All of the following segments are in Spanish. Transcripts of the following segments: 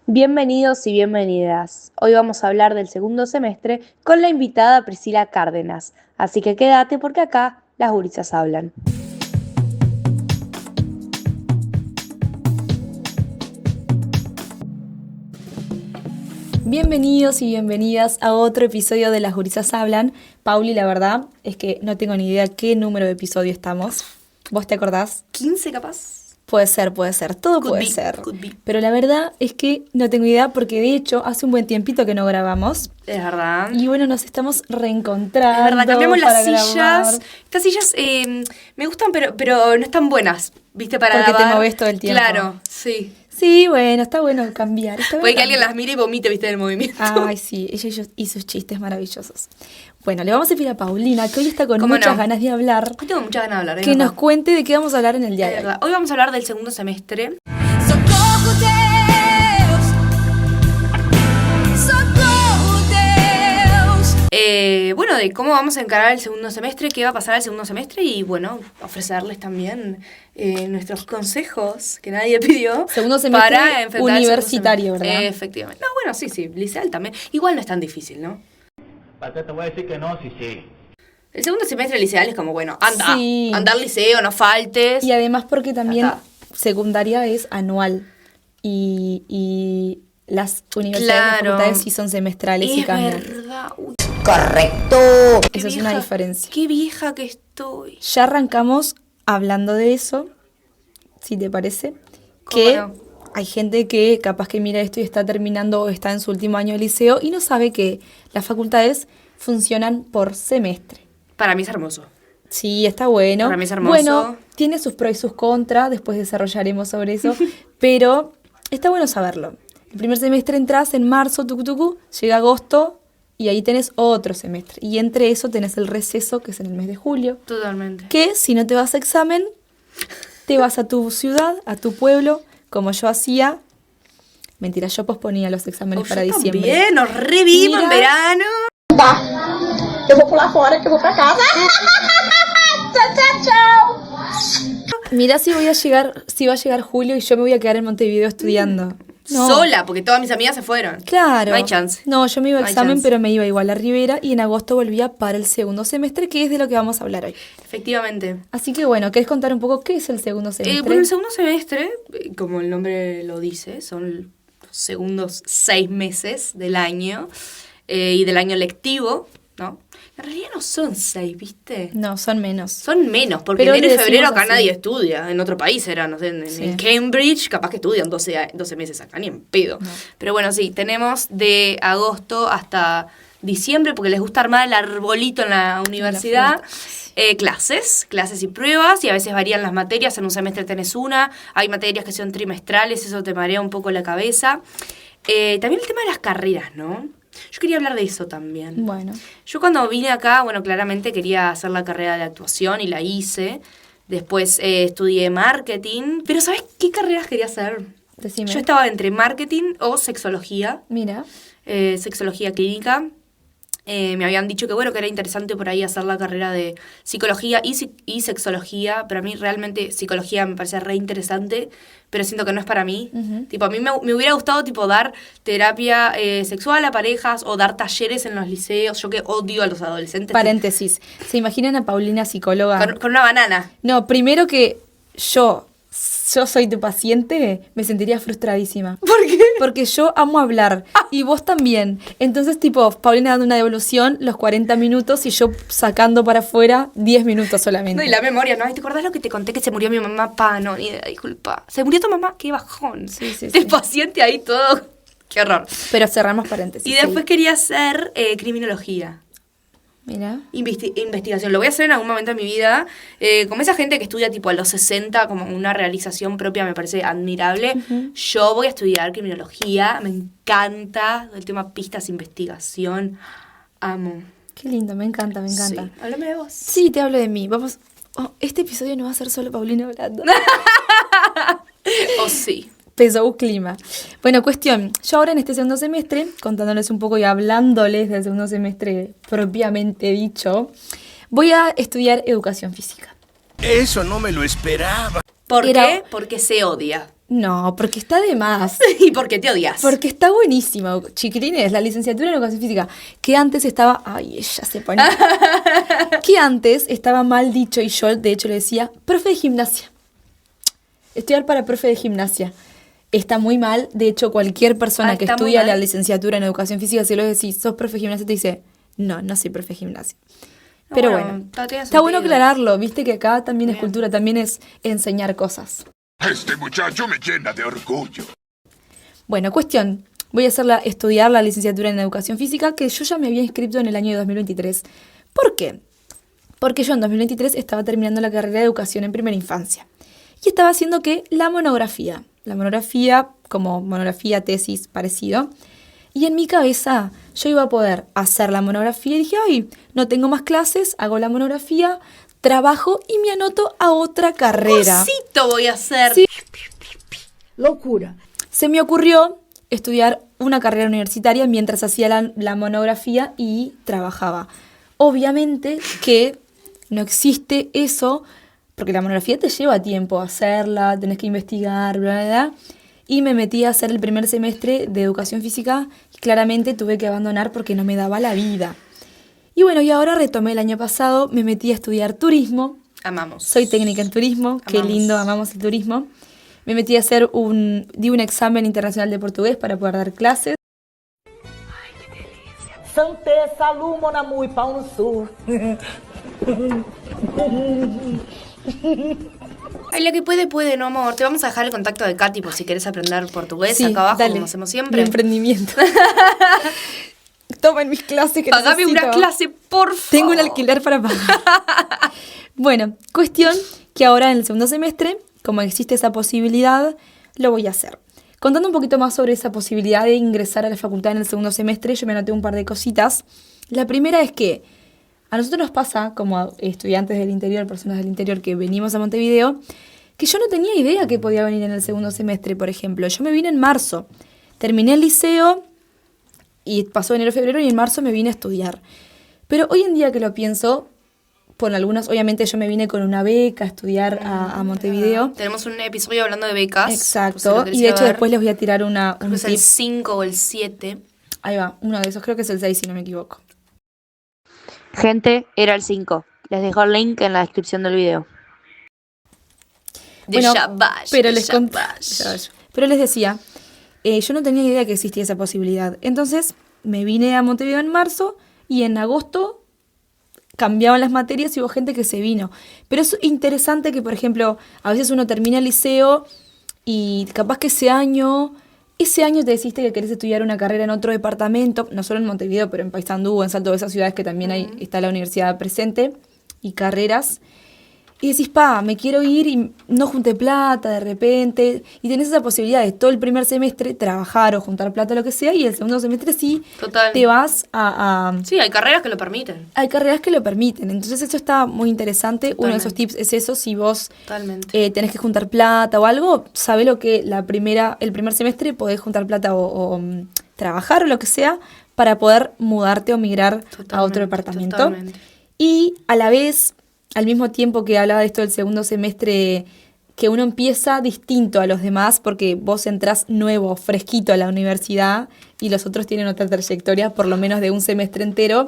Bienvenidos y bienvenidas. Hoy vamos a hablar del segundo semestre con la invitada Priscila Cárdenas. Así que quédate porque acá las gurisas hablan. Bienvenidos y bienvenidas a otro episodio de Las Gurisas Hablan. Pauli, la verdad es que no tengo ni idea qué número de episodio estamos. ¿Vos te acordás? 15 capaz. Puede ser, todo puede ser. Pero la verdad es que no tengo idea porque de hecho hace un buen tiempito que no grabamos. Es verdad. Y bueno, nos estamos reencontrando. Es verdad, cambiamos las sillas. Grabar. Estas sillas me gustan, pero no están buenas, ¿viste? Para porque grabar. te moves todo el tiempo. Claro, sí. Sí, bueno, está bueno cambiar. Puede que alguien las mire y vomite, ¿viste? Del movimiento. Ay, sí, ella y sus chistes maravillosos. Bueno, le vamos a pedir a Paulina, que hoy está con muchas ganas de hablar. Hoy tengo muchas ganas de hablar. Que nos cuente de qué vamos a hablar en el día de hoy. Hoy vamos a hablar del segundo semestre. Bueno, de cómo vamos a encarar el segundo semestre, qué va a pasar el segundo semestre y, bueno, ofrecerles también nuestros consejos que nadie pidió. Segundo semestre para enfrentar universitario, ¿verdad? Efectivamente. No, bueno, sí, liceal también. Igual no es tan difícil, ¿no? Te voy a decir que no, sí. El segundo semestre liceal es como, bueno, Sí. anda al liceo, no faltes. Y además porque también secundaria es anual y las universidades y las facultades sí son semestrales y cambian. Es verdad. Uy, Correcto. Eso es una diferencia. Qué vieja que estoy. Ya arrancamos hablando de eso, si te parece, ¿Cómo que no? hay gente que capaz que mira esto y está terminando o está en su último año de liceo y no sabe que las facultades funcionan por semestre. Para mí es hermoso. Sí, está bueno. Para mí es hermoso. Bueno, tiene sus pros y sus contras, después desarrollaremos sobre eso, pero está bueno saberlo. El primer semestre entras en marzo, llega agosto y ahí tenés otro semestre. Y entre eso tenés el receso, que es en el mes de julio. Totalmente. Que si no te vas a examen, te vas a tu ciudad, a tu pueblo, como yo hacía. Mentira, yo posponía los exámenes para diciembre. También, nos revivo en verano. Eu vou pular fora, que eu vou pra casa. Tchau. Mirá si va a llegar julio y yo me voy a quedar en Montevideo estudiando. No. Sola, porque todas mis amigas se fueron. Claro. No hay chance. No, yo me iba a No hay examen, chance. pero me iba igual a Rivera y en agosto volvía para el segundo semestre, que es de lo que vamos a hablar hoy. Efectivamente. Así que bueno, ¿querés contar un poco qué es el segundo semestre? Bueno, el segundo semestre, como el nombre lo dice, son los segundos 6 meses del año y del año lectivo, ¿no? En realidad no son 6, ¿viste? No, son menos. Son menos, porque Pero enero y le febrero decimos acá así. nadie estudia. En otro país era, no sé, Sí. en Cambridge, capaz que estudian 12 meses acá, ni en pedo. No. Pero bueno, sí, tenemos de agosto hasta diciembre, porque les gusta armar el arbolito en la universidad. Clases y pruebas, y a veces varían las materias. En un semestre tenés una, hay materias que son trimestrales, eso te marea un poco la cabeza. También el tema de las carreras, ¿no? Yo quería hablar de eso también. Bueno, Yo cuando vine acá, bueno, claramente quería hacer la carrera de actuación y la hice. Después estudié marketing. Pero ¿sabes qué carreras quería hacer? decime. Yo estaba entre marketing o sexología. Mira, Sexología clínica. Me habían dicho que bueno, que era interesante por ahí hacer la carrera de psicología y sexología, pero a mí realmente psicología me parece re interesante, pero siento que no es para mí. Ujú. Tipo, a mí me hubiera gustado tipo dar terapia sexual a parejas o dar talleres en los liceos, yo que odio a los adolescentes. paréntesis. ¿Se imaginan a Paulina psicóloga? Con una banana. No, primero que yo soy tu paciente, me sentiría frustradísima. ¿Por qué? Porque yo amo hablar y vos también. Entonces, tipo, Paulina dando una devolución los 40 minutos y yo sacando para afuera 10 minutos solamente. No, y la memoria, ¿no? Ay, ¿te acordás lo que te conté que se murió mi mamá? No, ni idea, disculpa. ¿Se murió tu mamá? Qué bajón. Sí. El paciente ahí todo. Qué horror. Pero cerramos paréntesis. Y después sí. quería hacer criminología. Mira. Investigación. Lo voy a hacer en algún momento de mi vida. Como esa gente que estudia tipo a los 60, como una realización propia, me parece admirable. Ujú. Yo voy a estudiar criminología. Me encanta el tema pistas, investigación. Amo. Qué lindo, me encanta. Sí. Háblame de vos. Sí, te hablo de mí. Vamos. Este episodio no va a ser solo Paulina hablando. Oh, sí. Pesó clima. Bueno, cuestión. Yo ahora en este segundo semestre, contándoles un poco y hablándoles del segundo semestre propiamente dicho, voy a estudiar educación física. Eso no me lo esperaba. ¿Por Era- qué? Porque se odia. No, porque está de más. ¿Y por qué te odias? Porque está buenísimo. Chiquilines, la licenciatura en educación física, que antes estaba... Ay, ella se pone... que antes estaba mal dicho y yo, de hecho, le decía, profe de gimnasia. Estudiar para profe de gimnasia. Está muy mal. De hecho, cualquier persona que está muy estudia mal. la licenciatura en educación física, si lo decís, sos profe de gimnasia, te dice, no soy profe de gimnasia. No, Pero bueno, bueno, tiene está bueno sentido. aclararlo. Viste que acá también es Bien. cultura, también es enseñar cosas. Este muchacho me llena de orgullo. Bueno, cuestión. Voy a estudiar la licenciatura en educación física, que yo ya me había inscrito en el año 2023. ¿Por qué? Porque yo en 2023 estaba terminando la carrera de educación en primera infancia. Y estaba haciendo que la monografía, como monografía, tesis, parecido. Y en mi cabeza yo iba a poder hacer la monografía y dije, ay, no tengo más clases, hago la monografía, trabajo y me anoto a otra carrera. Cosito voy a hacer. Sí. Loucura. Se me ocurrió estudiar una carrera universitaria mientras hacía la monografía y trabajaba. Obviamente que no existe eso, porque la monografía te lleva tiempo hacerla, tenés que investigar, bla, bla, bla. Y me metí a hacer el primer semestre de educación física y claramente tuve que abandonar porque no me daba la vida. Y bueno, y ahora retomé el año pasado, me metí a estudiar turismo. Amamos. Soy técnica en turismo, qué Amamos. lindo, amamos el turismo. Me metí a hacer di un examen internacional de portugués para poder dar clases. Santé, Salu, Monamu y Pau no Sul. Ay, la que puede, no, amor. Te vamos a dejar el contacto de Katy por si querés aprender portugués Sí, acá abajo, dale. como hacemos Mi siempre. emprendimiento. Tomen mis clases que Pagame necesito. una clase, por favor. Tengo un alquiler para pagar. Bueno, cuestión que ahora en el segundo semestre, como existe esa posibilidad, lo voy a hacer. Contando un poquito más sobre esa posibilidad de ingresar a la facultad en el segundo semestre, yo me anoté un par de cositas. La primera es que a nosotros nos pasa, como estudiantes del interior, personas del interior que venimos a Montevideo, que yo no tenía idea que podía venir en el segundo semestre, por ejemplo. Yo me vine en marzo, terminé el liceo y pasó enero, febrero y en marzo me vine a estudiar. Pero hoy en día que lo pienso, por algunas, obviamente yo me vine con una beca a estudiar a Montevideo. Tenemos un episodio hablando de becas. por si Exacto, lo querés y de ir a hecho ver. después les voy a tirar Creo que un es el tip. 5 o el 7. Ahí va, uno de esos, creo que es el 6 si no me equivoco. Gente, era el 5. Les dejo el link en la descripción del video. De Bueno, Shabash. pero de les Shabash. Pero les decía, yo no tenía idea que existía esa posibilidad. Entonces me vine a Montevideo en marzo y en agosto cambiaban las materias y hubo gente que se vino. Pero es interesante que, por ejemplo, a veces uno termina el liceo y capaz que ese año te decidiste que querés estudiar una carrera en otro departamento, no solo en Montevideo, pero en Paysandú o en Salto, de esas ciudades que también está la universidad presente y carreras. Y decís, me quiero ir y no junté plata de repente. Y tenés esa posibilidad de todo el primer semestre trabajar o juntar plata, lo que sea, y el segundo semestre sí Total. te vas a Sí, hay carreras que lo permiten. hay carreras que lo permiten. Entonces eso está muy interesante. Uno de esos Totalmente. tips es eso, si vos Totalmente. tenés que juntar plata o algo, sabe lo que el primer semestre podés juntar plata o trabajar o lo que sea para poder mudarte o migrar a otro Totalmente, departamento. totalmente. Y a la vez, al mismo tiempo que hablaba de esto del segundo semestre, que uno empieza distinto a los demás porque vos entrás nuevo, fresquito a la universidad y los otros tienen otra trayectoria, por lo menos de un semestre entero.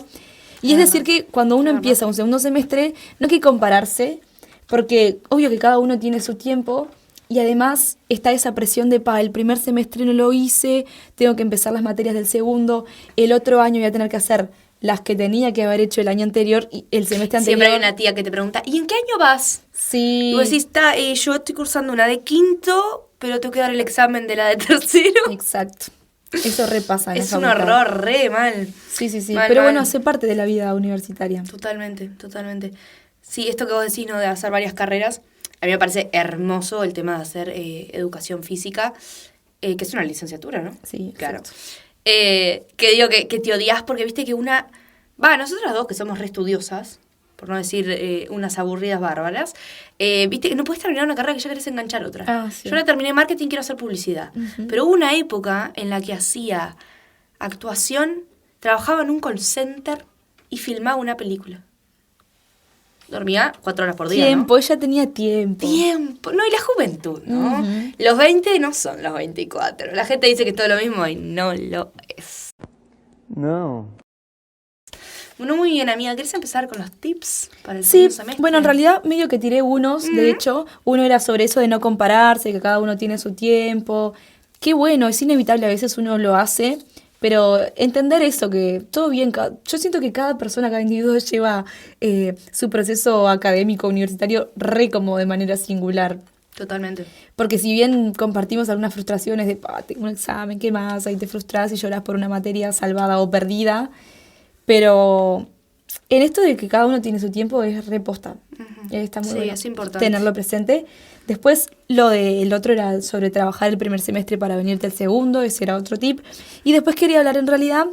Y es decir que cuando uno empieza un segundo semestre, no hay que compararse, porque obvio que cada uno tiene su tiempo y además está esa presión de, el primer semestre no lo hice, tengo que empezar las materias del segundo, el otro año voy a tener que hacer las que tenía que haber hecho el año anterior y el semestre anterior. Siempre hay una tía que te pregunta, ¿y en qué año vas? Sí. Y vos decís, yo estoy cursando una de quinto, pero tengo que dar el examen de la de tercero. Exacto. Eso repasa en la Es un facultad. horror, re mal. Sí, sí, sí. Mal, Pero mal. bueno, hace parte de la vida universitaria. Totalmente, totalmente. Sí, esto que vos decís, ¿no? De hacer varias carreras, a mí me parece hermoso el tema de hacer educación física, que es una licenciatura, ¿no? Sí, claro. exacto. Que digo que te odias porque viste que nosotras dos que somos re estudiosas, por no decir unas aburridas bárbaras, viste que no puedes terminar una carrera que ya querés enganchar otra. Ah, sí. Yo ahora terminé marketing, quiero hacer publicidad. Pero hubo una época en la que hacía actuación, trabajaba en un call center y filmaba una película. Dormía 4 horas por día, Tiempo, ¿no? ella tenía tiempo. Tiempo. No, y la juventud, ¿no? Los 20 no son los 24. La gente dice que es todo lo mismo y no lo es. No. Bueno, muy bien, amiga. ¿Querés empezar con los tips para el Sí, segundo semestre? bueno, en realidad medio que tiré unos, de hecho, uno era sobre eso de no compararse, que cada uno tiene su tiempo. Qué bueno, es inevitable, a veces uno lo hace, pero entender eso, que todo bien, yo siento que cada persona, cada individuo lleva su proceso académico, universitario, re como de manera singular. Totalmente. Porque si bien compartimos algunas frustraciones de, tengo un examen, ¿qué más? Ahí te frustras y lloras por una materia salvada o perdida, pero en esto de que cada uno tiene su tiempo es reposta. Está muy Sí, bueno es importante. tenerlo presente. Después, el otro era sobre trabajar el primer semestre para venirte el segundo, ese era otro tip. Y después quería hablar en realidad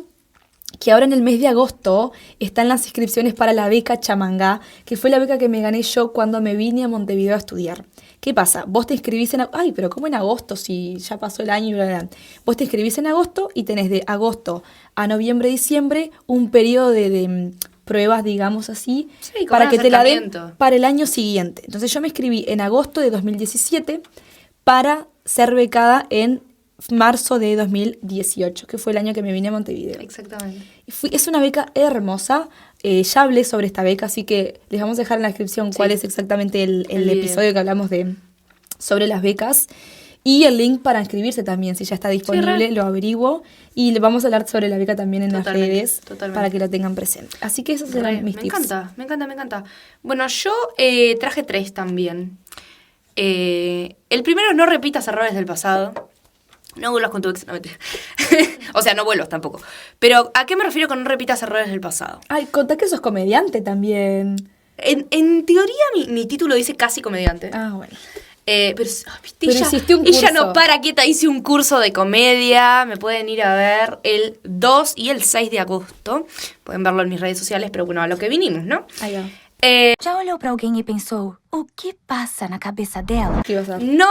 que ahora en el mes de agosto están las inscripciones para la beca Chamangá, que fue la beca que me gané yo cuando me vine a Montevideo a estudiar. ¿Qué pasa? Vos te inscribís en... Ay, pero ¿cómo en agosto si ya pasó el año y bla, bla, bla? Vos te inscribís en agosto y tenés de agosto a noviembre, diciembre un periodo de pruebas, digamos así, Sí, como para un que te la den acercamiento. para el año siguiente. Entonces yo me inscribí en agosto de 2017 para ser becada en marzo de 2018, que fue el año que me vine a Montevideo. Exactamente. Es una beca hermosa. Ya hablé sobre esta beca, así que les vamos a dejar en la descripción cuál es exactamente el video. episodio que hablamos sobre las becas. Y el link para inscribirse también, si ya está disponible, lo averiguo. Y le vamos a hablar sobre la beca también en las redes para que lo tengan presente. Así que esos serán mis tips. Me encanta. Bueno, yo traje 3 también. El primero es no repitas errores del pasado. No vuelvas con tu ex, no mentira. O sea, no vuelvas tampoco. Pero, ¿a qué me refiero con no repitas errores del pasado? Ay, contá que sos comediante también. En teoría, mi título dice casi comediante. Ah, bueno. Pero ¿viste? Pero hiciste un Ella curso. no para quieta, hice un curso de comedia. Me pueden ir a ver el 2 y el 6 de agosto. Pueden verlo en mis redes sociales, pero bueno, a lo que vinimos, ¿no? Ahí va. Já olhou pra alguém e pensou: o que passa na cabeça dela? ¿Qué ibas a hacer? No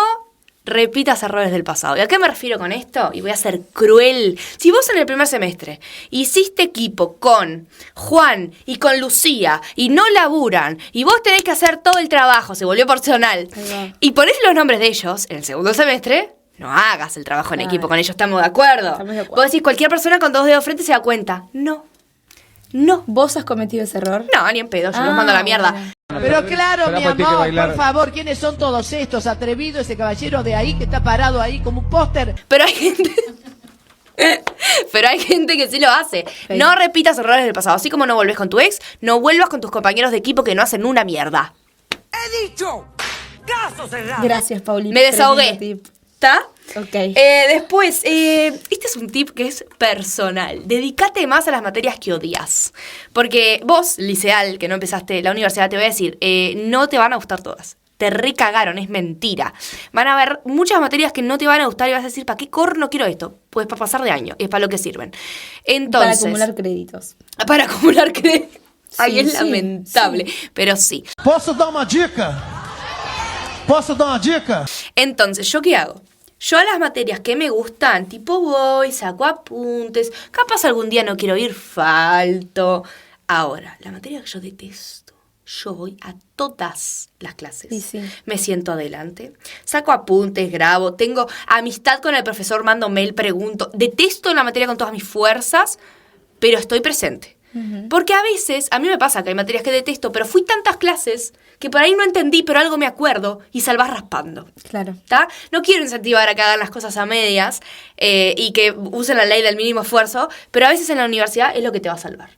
repitas errores del pasado. ¿Y a qué me refiero con esto? Y voy a ser cruel. Si vos en el primer semestre hiciste equipo con Juan y con Lucía y no laburan y vos tenés que hacer todo el trabajo, se volvió personal, Ahí va. y ponés los nombres de ellos en el segundo semestre, no hagas el trabajo en Claro. equipo con ellos, estamos de acuerdo. Estamos de acuerdo. Vos decís, cualquier persona con 2 dedos frente se da cuenta. No. ¿Vos has cometido ese error? No, ni en pedo, yo los mando a la mierda. bueno. Pero claro, mi Será porque hay que amor, bailar. por favor, ¿quiénes son todos estos atrevidos? Ese caballero de ahí que está parado ahí como un póster. Pero hay gente... Pero hay gente que sí lo hace. Sí. No repitas errores del pasado. Así como no volvés con tu ex, no vuelvas con tus compañeros de equipo que no hacen una mierda. Gracias, Pauli. Me desahogué. Tremendo tip. ¿Está? Ok. Después, este es un tip que es personal. Dedícate más a las materias que odias. Porque vos, liceal, que no empezaste la universidad, te voy a decir, no te van a gustar todas. Te recagaron, es mentira. Van a haber muchas materias que no te van a gustar y vas a decir, ¿para qué corno quiero esto? Pues para pasar de año, es para lo que sirven. Entonces, Para acumular créditos. Para acumular créditos. Ay, Sí, es sí, lamentable, pero sí. Posso dar uma dica? Posso dar uma dica? Entonces, ¿yo qué hago? Yo a las materias que me gustan, tipo voy, saco apuntes, capaz algún día no quiero ir, falto. Ahora, la materia que yo detesto, yo voy a todas las clases. Y sí. Me siento adelante, saco apuntes, grabo, tengo amistad con el profesor, mando mail, pregunto. Detesto la materia con todas mis fuerzas, pero estoy presente. Porque a veces, a mí me pasa que hay materias que detesto, pero fui tantas clases que por ahí no entendí, pero algo me acuerdo y salvás raspando. Claro. ¿Tá? No quiero incentivar a que hagan las cosas a medias y que usen la ley del mínimo esfuerzo, pero a veces en la universidad es lo que te va a salvar.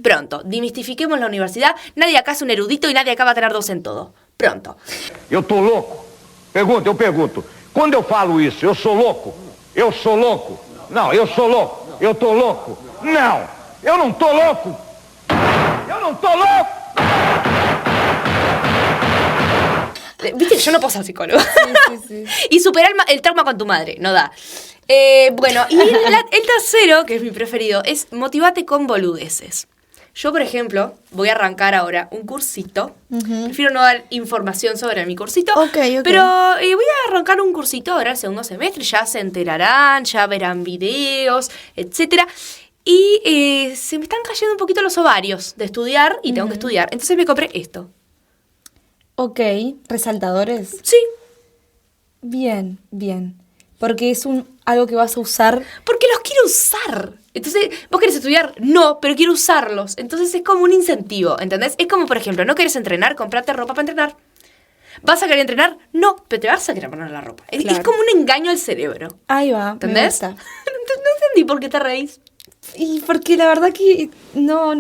Pronto, demistifiquemos la universidad. Nadie acá es un erudito y nadie acá va a tener 2 en todo. Pronto. Eu tô louco? Eu pergunto. Quando eu falo isso, eu sou louco? Eu sou louco? Não, eu sou louco. Eu tô louco? Não, eu não tô louco. Eu não tô louco. Viste que yo no puedo ser psicólogo. Sí. Y superar el trauma con tu madre, no da. Bueno, y el tercero, que es mi preferido, es motivate con boludeces. Yo, por ejemplo, voy a arrancar ahora un cursito. Prefiero no dar información sobre mi cursito. Ok. Pero voy a arrancar un cursito ahora el segundo semestre. Ya se enterarán, ya verán videos, etcétera. Y se me están cayendo un poquito los ovarios de estudiar y tengo que estudiar. Entonces me compré esto. Ok, resaltadores. Sí, Bien, bien. Porque es algo que vas a usar. porque los quiero usar. Entonces, ¿vos querés estudiar? No, pero quiero usarlos. Entonces es como un incentivo, ¿entendés? Es como, por ejemplo, ¿no querés entrenar? Comprate ropa para entrenar. ¿Vas a querer entrenar? No, pero te vas a querer poner la ropa. Es Claro. como un engaño al cerebro. Ahí va, me ¿Entendés? gusta. No entendí por qué te reís. Y porque la verdad que no.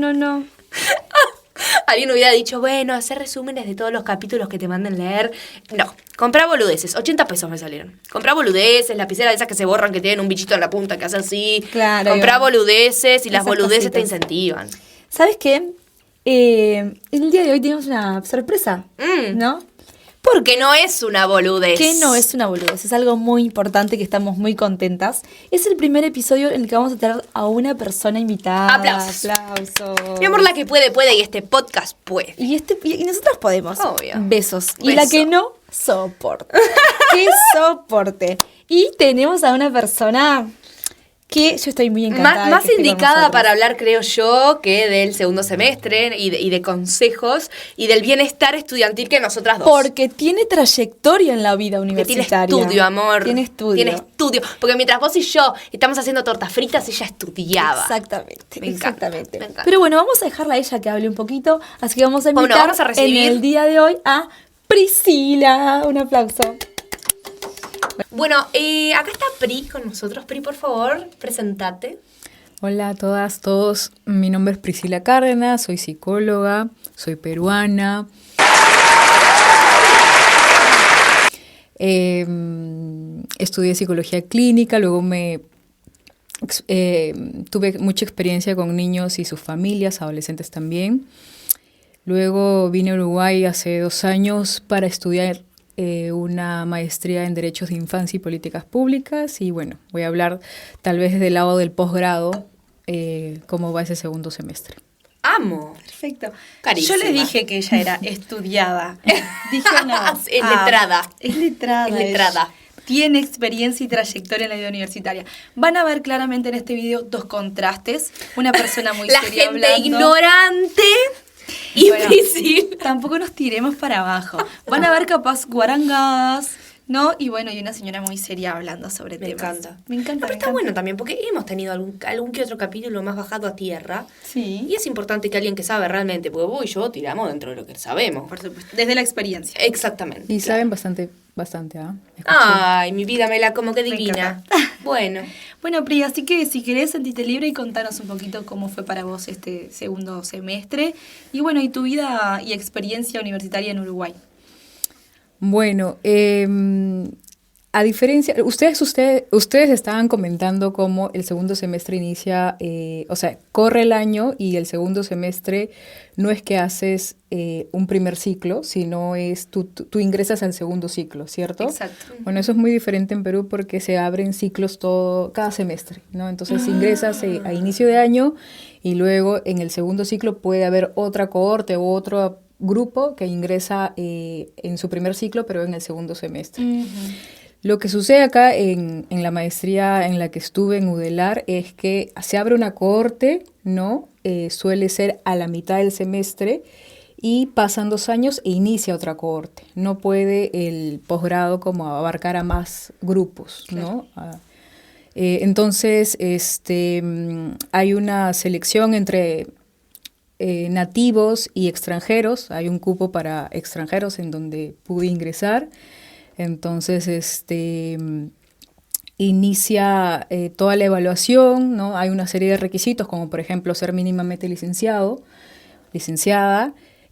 Alguien hubiera dicho, bueno, hacer resúmenes de todos los capítulos que te manden leer. No, comprá boludeces. 80 pesos me salieron. Comprá boludeces, lapiceras de esas que se borran, que tienen un bichito en la punta que hace así. Claro, Comprá ahí va. boludeces y las Esas boludeces te cositas. incentivan. ¿Sabes qué? El día de hoy tenemos una sorpresa, ¿no? Porque no es una boludez. Que no es una boludez, es algo muy importante que estamos muy contentas. Es el primer episodio en el que vamos a tener a una persona invitada. Aplausos. Aplausos. Mi amor, la que puede, y este podcast puede. Y nosotros podemos. Obvio. Besos. Y la Beso. que no, soporte. ¡Qué soporte! Y tenemos a una persona que yo estoy muy encantada. Más de que esté con indicada nosotros. para hablar, creo yo, que del segundo semestre y de consejos y del bienestar estudiantil que nosotras dos. Porque tiene trayectoria en la vida Que tiene universitaria. estudio, amor. Tiene estudio. Tiene estudio. Porque mientras vos y yo estamos haciendo tortas fritas, ella estudiaba. Exactamente, Me encanta, exactamente. me encanta. Pero bueno, vamos a dejarla a ella que hable un poquito. Así que vamos a Bueno, invitar vamos a recibir- en el día de hoy a Priscila. Un aplauso. Bueno, acá está Pri con nosotros. Pri, por favor, presentate. Hola a todas, todos. Mi nombre es Priscila Cárdenas, soy psicóloga, soy peruana. Estudié psicología clínica, luego tuve mucha experiencia con niños y sus familias, adolescentes también. Luego vine a Uruguay hace 2 años para estudiar una maestría en Derechos de Infancia y Políticas Públicas. Y bueno, voy a hablar tal vez desde el lado del posgrado, cómo va ese segundo semestre. Amo. Perfecto. Carísima. Yo le dije que ella era estudiada. Dije no. Es letrada. Es letrada. Es letrada. ella. Tiene experiencia y trayectoria en la vida universitaria. Van a ver claramente en este video 2 contrastes. Una persona muy La seria gente hablando. ignorante y Bueno, imbécil. Tampoco nos tiremos para abajo. Van a ver capaz guarangadas, ¿no? Y bueno, y una señora muy seria hablando sobre Me temas. encanta. Me encanta. Pero está bueno también, porque hemos tenido algún que otro capítulo más bajado a tierra. Sí. Y es importante que alguien que sabe realmente, porque vos y yo tiramos dentro de lo que sabemos. Por supuesto. Desde la experiencia. Exactamente. Y claro. saben bastante, ¿ah? Escuché. Ay, mi vida, Mela, como que Me divina. encanta. Bueno. Bueno, Pri, así que si querés, sentite libre y contanos un poquito cómo fue para vos este segundo semestre. Y bueno, y tu vida y experiencia universitaria en Uruguay. Bueno, a diferencia, ustedes estaban comentando cómo el segundo semestre inicia, o sea, corre el año y el segundo semestre no es que haces un primer ciclo, sino es tú ingresas al segundo ciclo, ¿cierto? Exacto. Bueno, eso es muy diferente en Perú porque se abren ciclos cada semestre, ¿no? Entonces ingresas a inicio de año y luego en el segundo ciclo puede haber otra cohorte o otro grupo que ingresa en su primer ciclo, pero en el segundo semestre. Lo que sucede acá en la maestría en la que estuve en UDELAR es que se abre una cohorte, ¿no? Suele ser a la mitad del semestre y pasan 2 años e inicia otra cohorte. No puede el posgrado como abarcar a más grupos, ¿no? Entonces, hay una selección entre nativos y extranjeros. Hay un cupo para extranjeros en donde pude ingresar. Entonces, inicia toda la evaluación, ¿no? Hay una serie de requisitos, como por ejemplo ser mínimamente licenciada,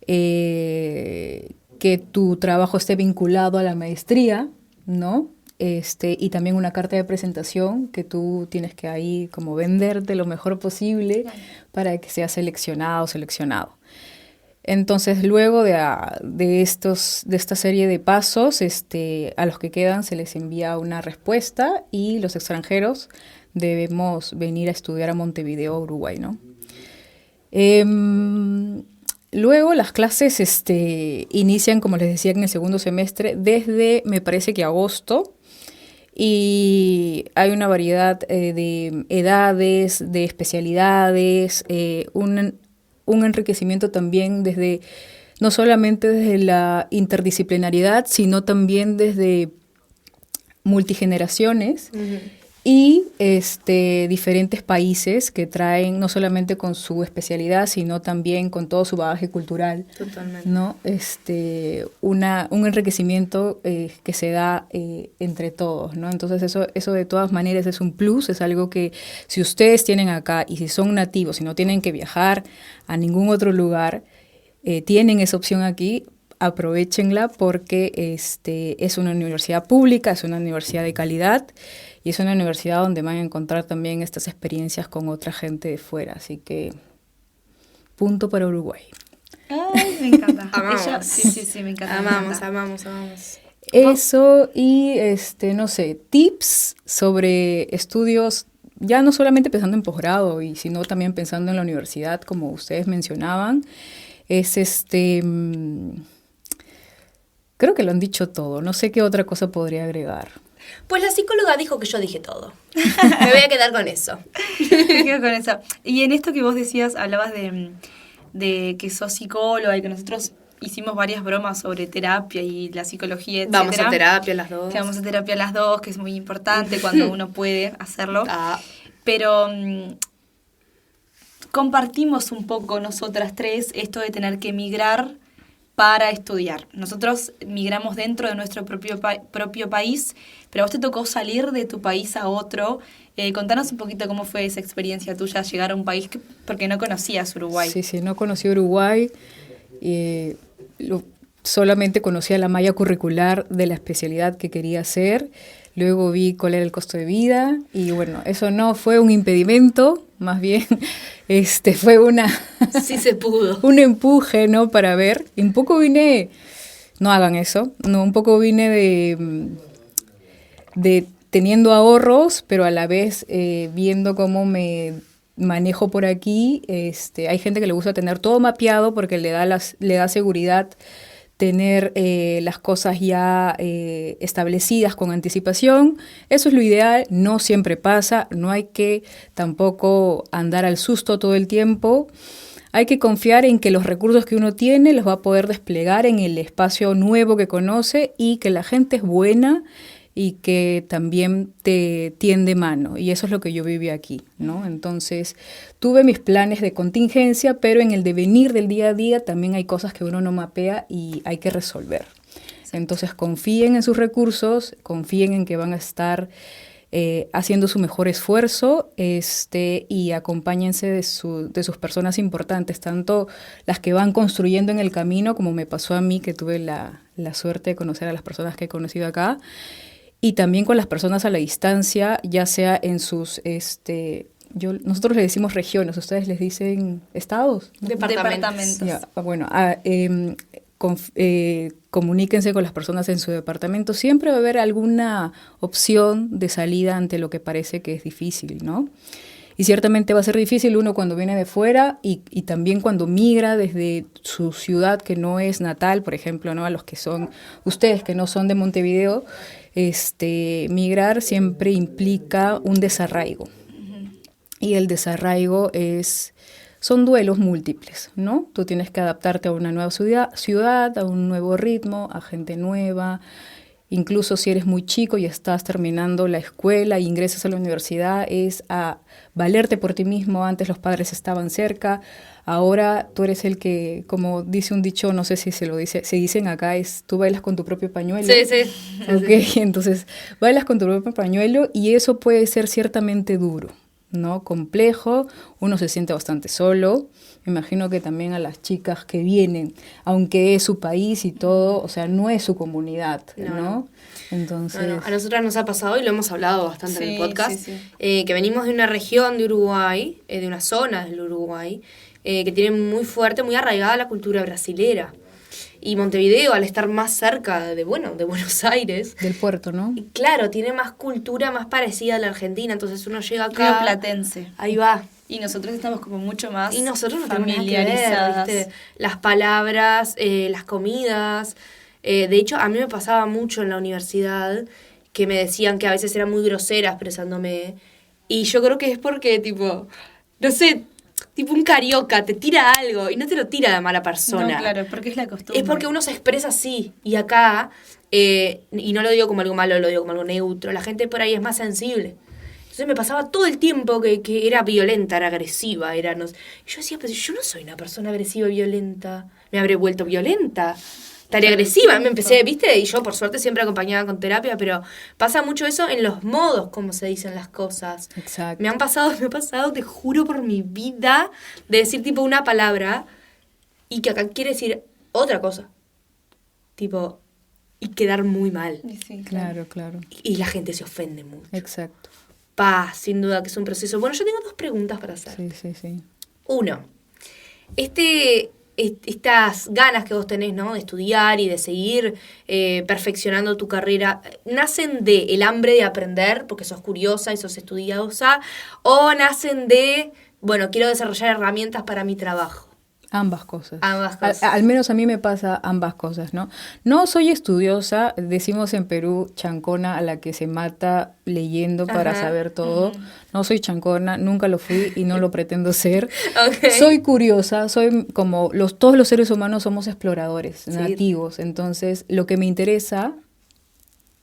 que tu trabajo esté vinculado a la maestría, ¿no? Y también una carta de presentación que tú tienes que ahí como venderte lo mejor posible para que seas seleccionado. Entonces, luego de esta serie de pasos, a los que quedan se les envía una respuesta y los extranjeros debemos venir a estudiar a Montevideo, Uruguay, ¿no? Luego las clases inician, como les decía, en el segundo semestre, desde, me parece que agosto, y hay una variedad de edades, de especialidades, un enriquecimiento también desde no solamente desde la interdisciplinariedad, sino también desde multigeneraciones. Y diferentes países que traen no solamente con su especialidad, sino también con todo su bagaje cultural. Totalmente. ¿No? Un enriquecimiento que se da entre todos, ¿no? Entonces eso de todas maneras es un plus, es algo que si ustedes tienen acá y si son nativos, si no tienen que viajar a ningún otro lugar, tienen esa opción aquí, aprovéchenla porque es una universidad pública, es una universidad de calidad y es una universidad donde van a encontrar también estas experiencias con otra gente de fuera. Así que, punto para Uruguay. Ay, me encanta. Amamos. Sí, me encanta. Amamos. Eso y, no sé, tips sobre estudios, ya no solamente pensando en posgrado, sino también pensando en la universidad, como ustedes mencionaban, es creo que lo han dicho todo, no sé qué otra cosa podría agregar. Pues la psicóloga dijo que yo dije todo. Me voy a quedar con eso. Me quedo con eso. Y en esto que vos decías, hablabas de que sos psicóloga y que nosotros hicimos varias bromas sobre terapia y la psicología, etc. Vamos a terapia las dos. Que vamos a terapia las dos, que es muy importante cuando uno puede hacerlo. Pero compartimos un poco nosotras tres esto de tener que emigrar para estudiar. Nosotros migramos dentro de nuestro propio país, pero a vos te tocó salir de tu país a otro. Contanos un poquito cómo fue esa experiencia tuya, llegar a un país porque no conocías Uruguay. Sí, no conocí Uruguay. Solamente conocía la malla curricular de la especialidad que quería hacer. Luego vi cuál era el costo de vida y bueno, eso no fue un impedimento, más bien fue sí se pudo. un empuje, ¿no? Para ver. Y un poco vine, no hagan eso, no, un poco vine de teniendo ahorros, pero a la vez viendo cómo me manejo por aquí. Hay gente que le gusta tener todo mapeado porque le da seguridad tener las cosas ya establecidas con anticipación. Eso es lo ideal, no siempre pasa, no hay que tampoco andar al susto todo el tiempo. Hay que confiar en que los recursos que uno tiene los va a poder desplegar en el espacio nuevo que conoce y que la gente es buena y que también te tiende mano. Y eso es lo que yo viví aquí, ¿no? Entonces, tuve mis planes de contingencia, pero en el devenir del día a día también hay cosas que uno no mapea y hay que resolver. Entonces, confíen en sus recursos, confíen en que van a estar haciendo su mejor esfuerzo y acompáñense de sus personas importantes, tanto las que van construyendo en el camino, como me pasó a mí, que tuve la suerte de conocer a las personas que he conocido acá, y también con las personas a la distancia, ya sea en sus, nosotros les decimos regiones, ustedes les dicen estados, ¿no? Departamentos. Ya, bueno, comuníquense con las personas en su departamento. Siempre va a haber alguna opción de salida ante lo que parece que es difícil, ¿no? Y ciertamente va a ser difícil uno cuando viene de fuera y también cuando migra desde su ciudad que no es natal, por ejemplo, ¿no? A los que son ustedes que no son de Montevideo, migrar siempre implica un desarraigo. Y el desarraigo son duelos múltiples, ¿no? Tú tienes que adaptarte a una nueva ciudad, a un nuevo ritmo, a gente nueva. Incluso si eres muy chico y estás terminando la escuela e ingresas a la universidad, es a valerte por ti mismo. Antes los padres estaban cerca, ahora tú eres el que, como dice un dicho, no sé si se dicen acá, tú bailas con tu propio pañuelo. Sí. Okay, entonces bailas con tu propio pañuelo y eso puede ser ciertamente duro, ¿no? Complejo, uno se siente bastante solo. Me imagino que también a las chicas que vienen, aunque es su país y todo, o sea, no es su comunidad, ¿no? Entonces... No, a nosotras nos ha pasado y lo hemos hablado bastante en el podcast, sí. Que venimos de una región de Uruguay, de una zona del Uruguay, que tiene muy fuerte, muy arraigada la cultura brasilera. Y Montevideo, al estar más cerca de Buenos Aires... Del puerto, ¿no? Claro, tiene más cultura más parecida a la Argentina, entonces uno llega acá... Rioplatense. Ahí va. Y nosotros estamos como mucho más y nosotros familiarizadas. ¿viste? Las palabras, las comidas. De hecho, a mí me pasaba mucho en la universidad que me decían que a veces era muy grosera expresándome. Y yo creo que es porque, tipo, no sé, tipo un carioca, te tira algo y no te lo tira de mala persona. No, claro, porque es la costumbre. Es porque uno se expresa así. Y acá, y no lo digo como algo malo, lo digo como algo neutro, la gente por ahí es más sensible. Entonces me pasaba todo el tiempo que era violenta, era agresiva, era no. Y yo decía, pero yo no soy una persona agresiva y violenta. Me habré vuelto violenta. Estaría agresiva. Me empecé, ¿viste? Y yo por suerte siempre acompañaba con terapia, pero pasa mucho eso en los modos como se dicen las cosas. Exacto. Me ha pasado, te juro por mi vida, de decir tipo una palabra y que acá quiere decir otra cosa. Tipo, y quedar muy mal. Sí, Claro, claro. Y la gente se ofende mucho. Exacto. Sin duda que es un proceso. Bueno, yo tengo 2 preguntas para hacer. Sí. 1, estas ganas que vos tenés, ¿no? De estudiar y de seguir perfeccionando tu carrera, ¿nacen de el hambre de aprender, porque sos curiosa y sos estudiosa, o nacen de, bueno, quiero desarrollar herramientas para mi trabajo? Ambas cosas. Ambas cosas. Al menos a mí me pasa ambas cosas, ¿no? No soy estudiosa, decimos en Perú, chancona a la que se mata leyendo para saber todo. No soy chancona, nunca lo fui y no lo pretendo ser. Okay. Soy curiosa, soy como todos los seres humanos somos exploradores, nativos. Entonces, lo que me interesa,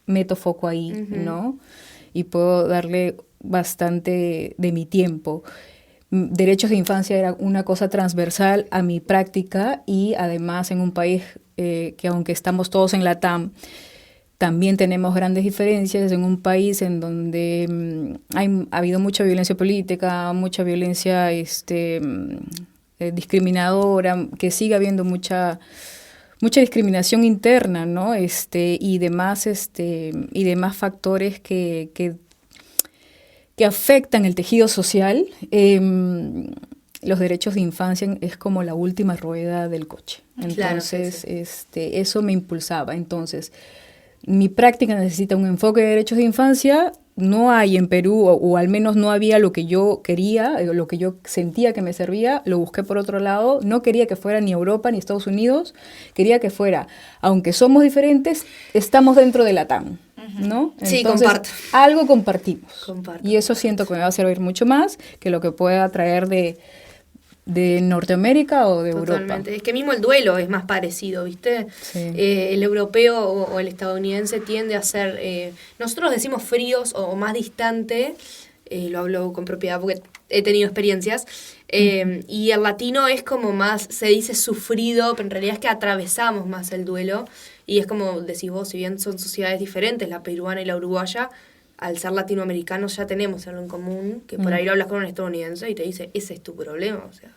meto foco ahí, ¿no? Y puedo darle bastante de mi tiempo. Derechos de infancia era una cosa transversal a mi práctica y además en un país que aunque estamos todos en la TAM, también tenemos grandes diferencias, en un país en donde ha habido mucha violencia política, mucha violencia discriminadora, que sigue habiendo mucha discriminación interna, ¿no? Y demás factores que afectan el tejido social. Los derechos de infancia es como la última rueda del coche. Entonces, claro, sí. Eso me impulsaba. Entonces, mi práctica necesita un enfoque de derechos de infancia. No hay en Perú, o al menos no había lo que yo quería, lo que yo sentía que me servía. Lo busqué por otro lado. No quería que fuera ni Europa ni Estados Unidos. Quería que fuera, aunque somos diferentes, estamos dentro de la TAM. ¿No? Sí, entonces, comparto. Algo compartimos. Comparto. Y eso siento que me va a servir mucho más que lo que pueda traer de Norteamérica o de Totalmente. Europa. Es que mismo el duelo es más parecido, ¿viste? Sí. El europeo o el estadounidense tiende a ser, nosotros decimos fríos o más distante, lo hablo con propiedad porque he tenido experiencias, y el latino es como más, se dice sufrido, pero en realidad es que atravesamos más el duelo, y es como decís vos, si bien son sociedades diferentes, la peruana y la uruguaya, al ser latinoamericanos ya tenemos algo en común, que por ahí lo hablas con un estadounidense y te dice, ese es tu problema, o sea.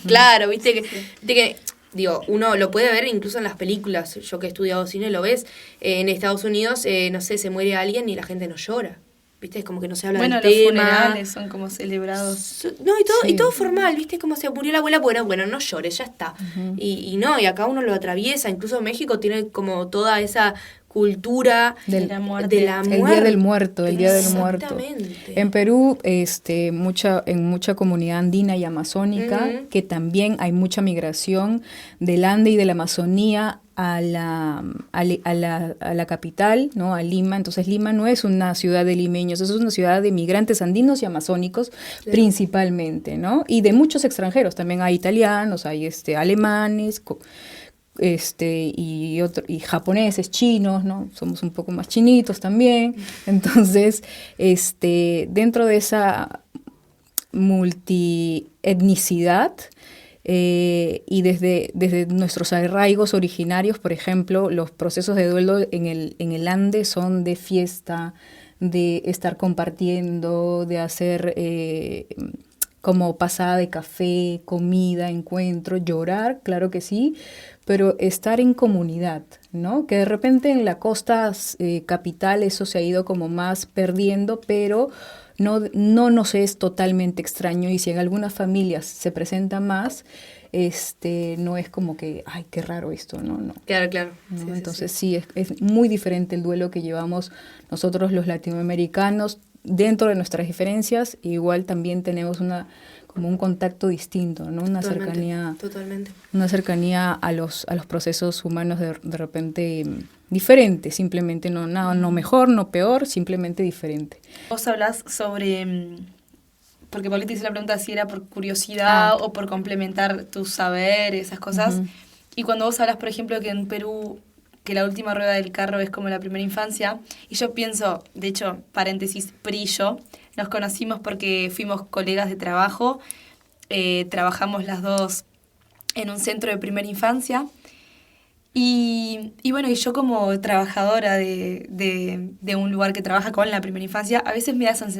Claro, viste que digo, uno lo puede ver incluso en las películas, yo que he estudiado cine lo ves, en Estados Unidos, no sé, se muere alguien y la gente no llora. ¿Viste? Es como que no se habla del tema. Bueno, los funerales son como celebrados. No, y todo formal, ¿viste? Como se murió la abuela, bueno, no llores, ya está. Y acá uno lo atraviesa, incluso México tiene como toda esa cultura de la muerte. El Día del Muerto, el Día del Muerto. Exactamente. En Perú, en mucha comunidad andina y amazónica, que también hay mucha migración del Ande y de la Amazonía a la capital, ¿no? A Lima. Entonces Lima no es una ciudad de limeños, es una ciudad de migrantes andinos y amazónicos principalmente, ¿no? Y de muchos extranjeros, también hay italianos, hay alemanes, y japoneses, chinos, ¿no? Somos un poco más chinitos también. Entonces, dentro de esa multietnicidad, y desde nuestros arraigos originarios, por ejemplo, los procesos de duelo en el Ande son de fiesta, de estar compartiendo, de hacer como pasada de café, comida, encuentro, llorar, claro que sí, pero estar en comunidad, ¿no? Que de repente en la costa capital eso se ha ido como más perdiendo, pero no nos es totalmente extraño, y si en algunas familias se presenta más, no es como que, ay, qué raro esto, no. Claro. ¿No? Sí, entonces sí, es muy diferente el duelo que llevamos nosotros los latinoamericanos dentro de nuestras diferencias. Igual también tenemos como un contacto distinto, ¿no? Una cercanía a los procesos humanos de repente diferente, simplemente no mejor, no peor, simplemente diferente. Vos hablás sobre porque Paulita hizo la pregunta si era por curiosidad o por complementar tu saber, esas cosas. Y cuando vos hablas, por ejemplo, que en Perú, que la última rueda del carro es como la primera infancia, y yo pienso, de hecho, paréntesis, Pri y yo, nos conocimos porque fuimos colegas de trabajo, trabajamos las dos en un centro de primera infancia, y bueno, y yo como trabajadora de un lugar que trabaja con la primera infancia, a veces me da esa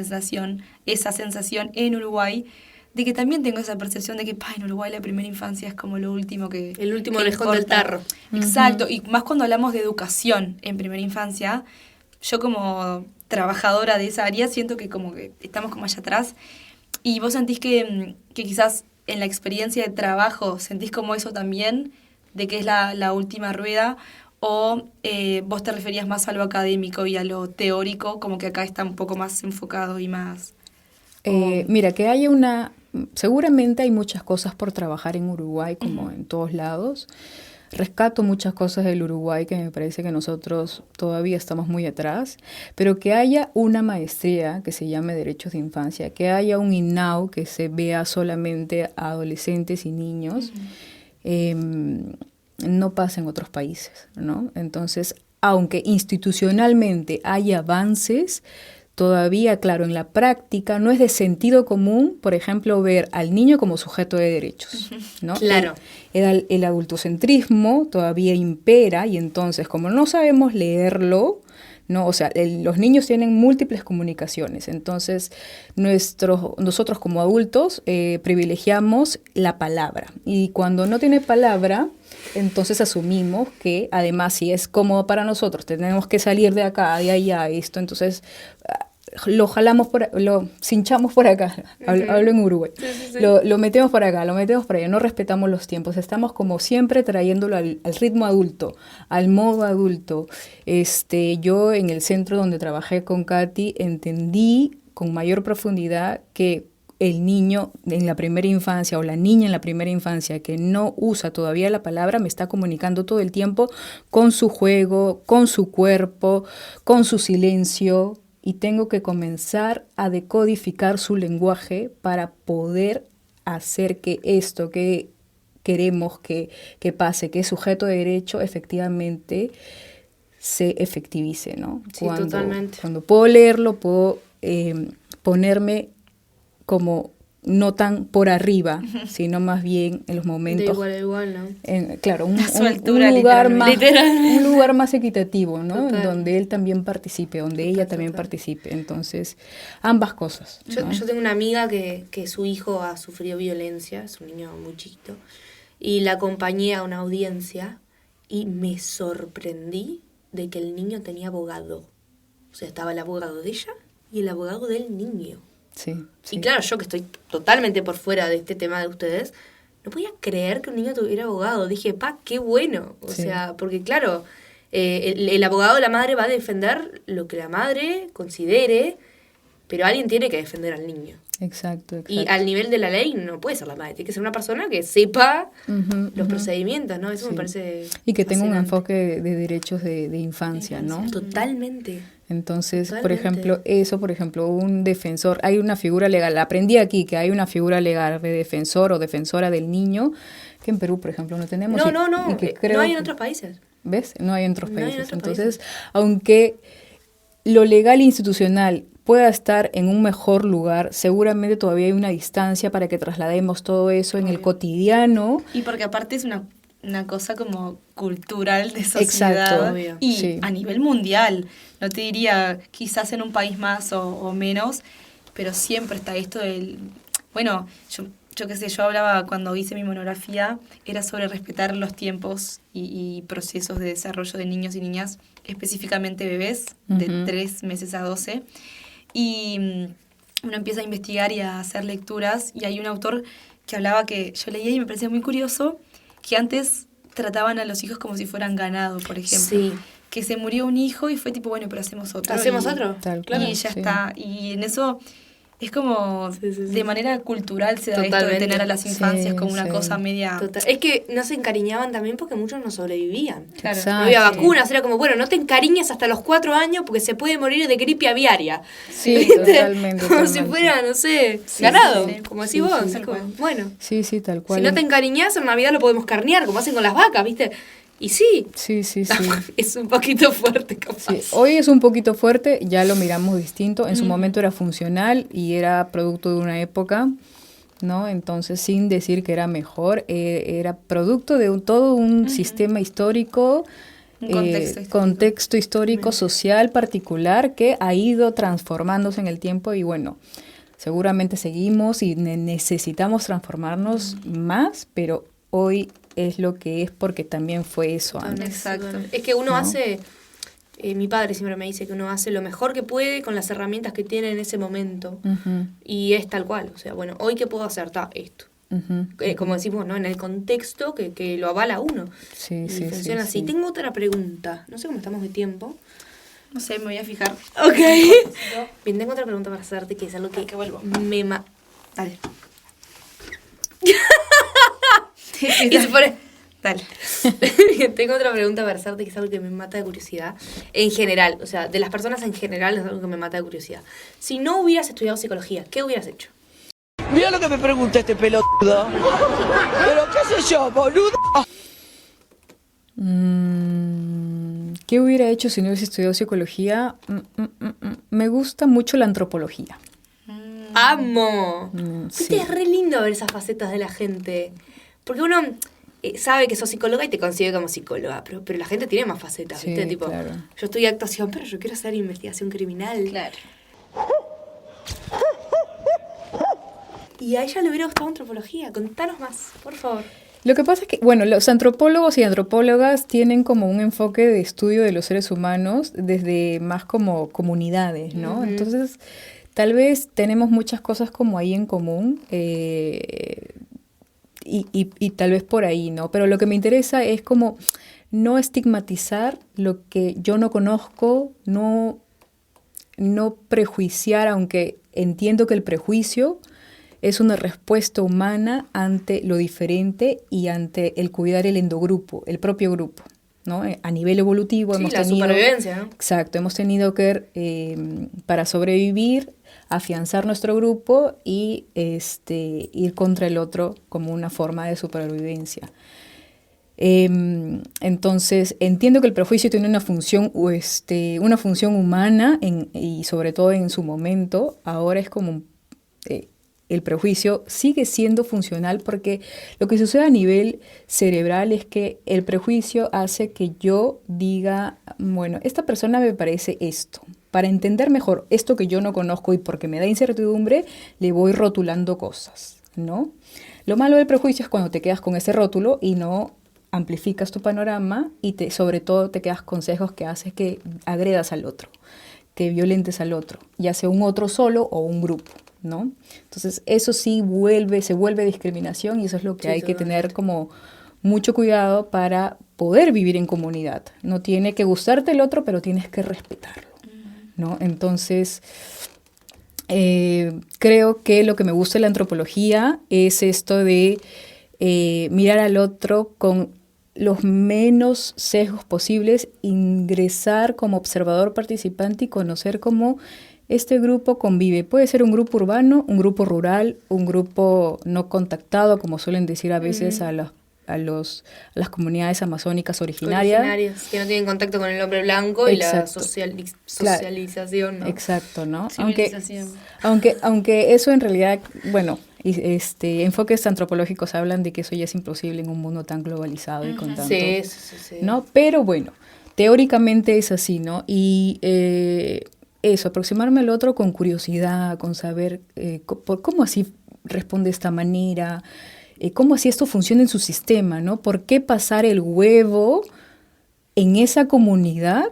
sensación en Uruguay, de que también tengo esa percepción de que en Uruguay la primera infancia es como lo último que El último que orejón del importa. tarro. Exacto, y más cuando hablamos de educación en primera infancia, yo como trabajadora de esa área siento que como que estamos como allá atrás, y vos sentís que quizás en la experiencia de trabajo sentís como eso también, de que es la última rueda, o vos te referías más a lo académico y a lo teórico, como que acá está un poco más enfocado y más... Mira, que haya seguramente hay muchas cosas por trabajar en Uruguay, como en todos lados. Rescato muchas cosas del Uruguay que me parece que nosotros todavía estamos muy atrás, pero que haya una maestría que se llame Derechos de Infancia, que haya un INAU que se vea solamente a adolescentes y niños, no pasa en otros países, ¿no? Entonces, aunque institucionalmente hay avances, todavía, claro, en la práctica no es de sentido común, por ejemplo, ver al niño como sujeto de derechos, ¿no? Claro. El adultocentrismo todavía impera, y entonces, como no sabemos leerlo, ¿no? O sea, los niños tienen múltiples comunicaciones, entonces nosotros como adultos privilegiamos la palabra, y cuando no tiene palabra, entonces asumimos que además si es cómodo para nosotros, tenemos que salir de acá, de allá, esto, entonces lo jalamos, lo cinchamos por acá, hablo en Uruguay, sí. Lo metemos por acá, lo metemos por allá, no respetamos los tiempos, estamos como siempre trayéndolo al ritmo adulto, al modo adulto. Yo en el centro donde trabajé con Katy entendí con mayor profundidad que el niño en la primera infancia o la niña en la primera infancia que no usa todavía la palabra me está comunicando todo el tiempo con su juego, con su cuerpo, con su silencio, y tengo que comenzar a decodificar su lenguaje para poder hacer que esto que queremos que pase, que es sujeto de derecho, efectivamente se efectivice, ¿no? Sí, totalmente. Cuando puedo leerlo, puedo ponerme como no tan por arriba, sino más bien en los momentos... De igual a igual, ¿no? Claro, un lugar más equitativo, ¿no? En donde él también participe, donde ella también participe. Entonces, ambas cosas, ¿no? Yo tengo una amiga que su hijo ha sufrido violencia, es un niño muy chiquito, y la acompañé a una audiencia y me sorprendí de que el niño tenía abogado. O sea, estaba el abogado de ella y el abogado del niño. Sí. Y claro, yo que estoy totalmente por fuera de este tema de ustedes, no podía creer que un niño tuviera abogado. Dije, qué bueno. O sea, porque claro, el abogado de la madre va a defender lo que la madre considere, pero alguien tiene que defender al niño. Exacto. Y al nivel de la ley no puede ser la madre, tiene que ser una persona que sepa los procedimientos, ¿no? Eso me parece y que tenga un fascinante. enfoque de derechos de infancia, ¿no? Totalmente. Entonces, por ejemplo, un defensor, hay una figura legal, aprendí aquí que hay una figura legal de defensor o defensora del niño, que en Perú, por ejemplo, no tenemos. No, y que creo no hay en otros países. ¿Ves? No hay en otros países. Hay en otros Entonces, países. aunque lo legal e institucional pueda estar en un mejor lugar, seguramente todavía hay una distancia para que traslademos todo eso en el cotidiano. Y porque aparte es una cosa como cultural de sociedad. Exacto, y a nivel mundial. No te diría quizás en un país más o menos, pero siempre está esto del... Bueno, yo qué sé, yo hablaba cuando hice mi monografía, era sobre respetar los tiempos y procesos de desarrollo de niños y niñas, específicamente bebés, de 3 meses a 12. Y uno empieza a investigar y a hacer lecturas, y hay un autor que hablaba que yo leía y me parecía muy curioso, que antes trataban a los hijos como si fueran ganado, por ejemplo. Sí. Que se murió un hijo y fue tipo, bueno, pero hacemos otro. ¿Hacemos otro? Y ya está. Y en eso Es como, de manera cultural se da esto de Totalmente. tener a las infancias Sí, como una sí. cosa media... Total. Es que no se encariñaban también porque muchos no sobrevivían. Claro. Exacto. No había vacunas, era como, bueno, no te encariñes hasta los 4 años porque se puede morir de gripe aviaria. Sí, ¿Viste? totalmente. Como si totalmente. fuera, no sé, ganado, sí, sí. como decís Sí, vos. sí. Es como, bueno, Sí, sí, tal si cual. no te encariñás, en Navidad lo podemos carnear, como hacen con las vacas, ¿viste? Y sí, Sí, sí, sí. es un poquito fuerte, capaz. Sí, hoy es un poquito fuerte, ya lo miramos distinto. En su momento era funcional y era producto de una época, ¿no? Entonces, sin decir que era mejor, era producto de todo un sistema histórico, Un contexto histórico. contexto histórico, social particular que ha ido transformándose en el tiempo y bueno, seguramente seguimos y necesitamos transformarnos más, pero hoy es lo que es porque también fue eso antes. Exacto. Es que uno ¿No? hace, mi padre siempre me dice que uno hace lo mejor que puede con las herramientas que tiene en ese momento. Ujú, Y es tal cual, o sea, bueno, hoy qué puedo hacer, esto. ujú. Como decimos, ¿no? En el contexto que lo avala uno. Sí, Y sí, funciona sí, así. sí. Tengo otra pregunta, no sé cómo estamos de tiempo. No sé, me voy a fijar. Ok. Bien, tengo otra pregunta para hacerte que es algo que vuelvo. me Dale. Y se pone... Dale. Tengo otra pregunta para hacerte que es algo que me mata de curiosidad. En general, o sea, de las personas en general es algo que me mata de curiosidad. Si no hubieras estudiado psicología, ¿qué hubieras hecho? Mira lo que me pregunta este pelotudo. Pero qué sé yo, boludo. ¿Qué hubiera hecho si no hubiese estudiado psicología? Me gusta mucho la antropología. ¡Amo! Sí. Viste, es re lindo ver esas facetas de la gente. Porque uno sabe que sos psicóloga y te consigue como psicóloga, pero la gente tiene más facetas, Sí, ¿viste? Tipo, claro. yo estudié actuación, pero yo quiero hacer investigación criminal. Claro. Y a ella le hubiera gustado antropología. Contanos más, por favor. Lo que pasa es que, bueno, los antropólogos y antropólogas tienen como un enfoque de estudio de los seres humanos desde más como comunidades, ¿no? Ujú. Entonces, tal vez tenemos muchas cosas como ahí en común y tal vez por ahí, ¿no? Pero lo que me interesa es como no estigmatizar lo que yo no conozco, no prejuiciar, aunque entiendo que el prejuicio es una respuesta humana ante lo diferente y ante el cuidar el endogrupo, el propio grupo, ¿no? A nivel evolutivo Sí, hemos la tenido... supervivencia, ¿no? Exacto, hemos tenido que, para sobrevivir, afianzar nuestro grupo y ir contra el otro como una forma de supervivencia. Entonces, entiendo que el prejuicio tiene una función humana y sobre todo en su momento. Ahora es como el prejuicio sigue siendo funcional porque lo que sucede a nivel cerebral es que el prejuicio hace que yo diga, bueno, esta persona me parece esto. Para entender mejor esto que yo no conozco y porque me da incertidumbre, le voy rotulando cosas, ¿no? Lo malo del prejuicio es cuando te quedas con ese rótulo y no amplificas tu panorama y sobre todo te quedas con sesgos que haces que agredas al otro, que violentes al otro, ya sea un otro solo o un grupo, ¿no? Entonces eso sí se vuelve discriminación y eso es lo que Sí, hay que totalmente. tener como mucho cuidado para poder vivir en comunidad. No tiene que gustarte el otro, pero tienes que respetarlo, ¿no? Entonces, creo que lo que me gusta de la antropología es esto de mirar al otro con los menos sesgos posibles, ingresar como observador participante y conocer cómo este grupo convive. Puede ser un grupo urbano, un grupo rural, un grupo no contactado, como suelen decir a veces a las comunidades amazónicas originarias. que no tienen contacto con el hombre blanco y la Exacto. socialización, ¿no? Exacto, ¿no? Civilización. Aunque eso en realidad, bueno, enfoques antropológicos hablan de que eso ya es imposible en un mundo tan globalizado y con tanto, Sí. ¿no? Pero bueno, teóricamente es así, ¿no? Y eso, aproximarme al otro con curiosidad, con saber cómo así responde de esta manera, cómo así esto funciona en su sistema, ¿no? ¿Por qué pasar el huevo en esa comunidad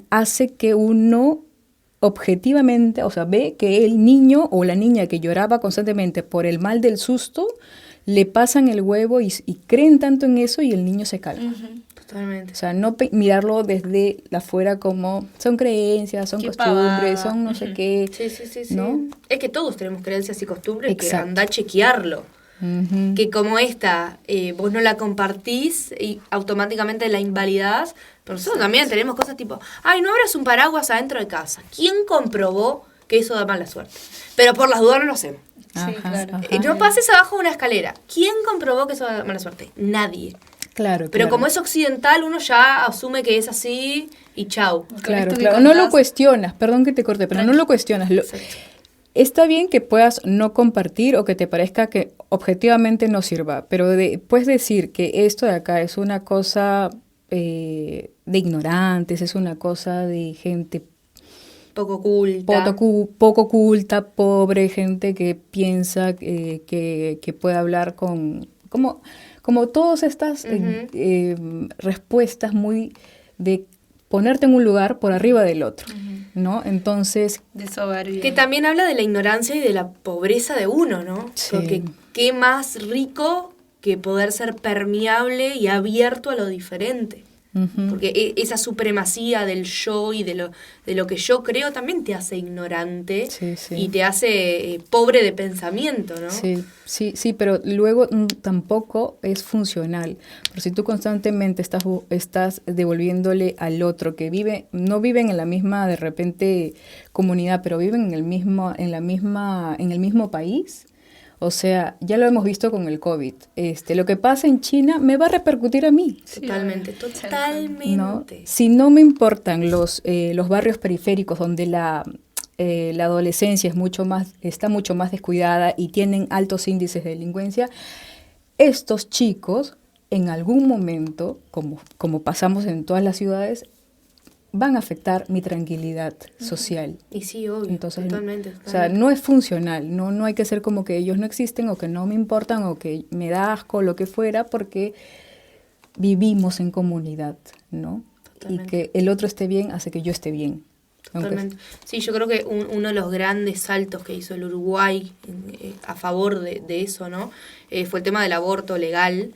hace que uno objetivamente, o sea, ve que el niño o la niña que lloraba constantemente por el mal del susto, le pasan el huevo y creen tanto en eso y el niño se calma? Totalmente. O sea, no mirarlo desde la afuera como son creencias, son Qué costumbres, pavada. son no sé qué. Sí. ¿no? Es que todos tenemos creencias y costumbres que Exacto. anda a chequearlo. Ujú. Que como esta, vos no la compartís y automáticamente la invalidás. Pero nosotros también tenemos cosas tipo, ay, no abras un paraguas adentro de casa. ¿Quién comprobó que eso da mala suerte? Pero por las dudas no lo hacemos. Ajá, claro. ajá. No pases abajo de una escalera. ¿Quién comprobó que eso da mala suerte? Nadie. Claro, Pero claro. como es occidental, uno ya asume que es así y chau. Claro, esto que claro. No lo contás- cuestionas, perdón que te corte, pero no lo cuestionas. Está bien que puedas no compartir o que te parezca que objetivamente no sirva, pero puedes decir que esto de acá es una cosa de ignorantes, es una cosa de gente Poco culta. poco culta, pobre, gente que piensa que puede hablar con... Como todas estas respuestas muy de ponerte en un lugar por arriba del otro, ¿no? Entonces, De soberbia. Que también habla de la ignorancia y de la pobreza de uno, ¿no? Sí. Porque qué más rico que poder ser permeable y abierto a lo diferente. ujú, Porque esa supremacía del yo y de lo que yo creo también te hace ignorante Sí, sí. y te hace pobre de pensamiento, ¿no? sí, pero luego tampoco es funcional. Pero si tú constantemente estás devolviéndole al otro que no viven en la misma, de repente, comunidad, pero viven en el mismo país. O sea, ya lo hemos visto con el COVID. Lo que pasa en China me va a repercutir a mí. Totalmente. ¿No? Si no me importan los barrios periféricos donde la adolescencia está mucho más descuidada y tienen altos índices de delincuencia, estos chicos en algún momento, como pasamos en todas las ciudades, van a afectar mi tranquilidad social. Y sí, obvio. Entonces, totalmente. o sea, no es funcional, no hay que ser como que ellos no existen o que no me importan o que me da asco o lo que fuera, porque vivimos en comunidad, ¿no? Totalmente. Y que el otro esté bien hace que yo esté bien. Totalmente. Sí, yo creo que uno de los grandes saltos que hizo el Uruguay a favor de eso, ¿no? Fue el tema del aborto legal.